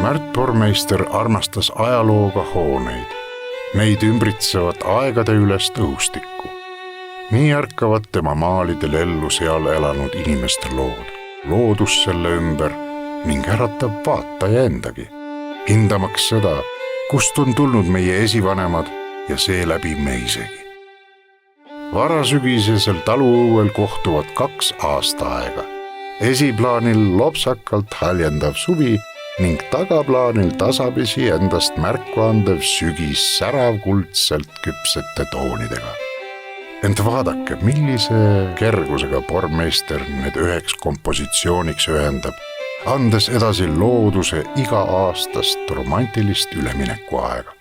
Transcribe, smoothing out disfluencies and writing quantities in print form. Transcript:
Märt Pormeister armastas ajalooga hooneid, neid ümbritsevat aegade ülest õhustikku. Nii ärkavad tema maalidel ellu seal elanud inimeste lood, loodus selle ümber ning äratab vaataja endagi, hindamaks seda, kust on tulnud meie esivanemad ja seeläbi me isegi. Varasügisesel taluõuel kohtuvad 2 aastaaega. Esiplaanil lopsakalt haljendav suvi ning tagaplaanil tasapisi endast märku andev sügis säravkuldselt küpsete toonidega. Ent vaadake, millise kergusega Pormeister need üheks kompositsiooniks ühendab, andes edasi looduse iga-aastast romantilist üleminekuaega.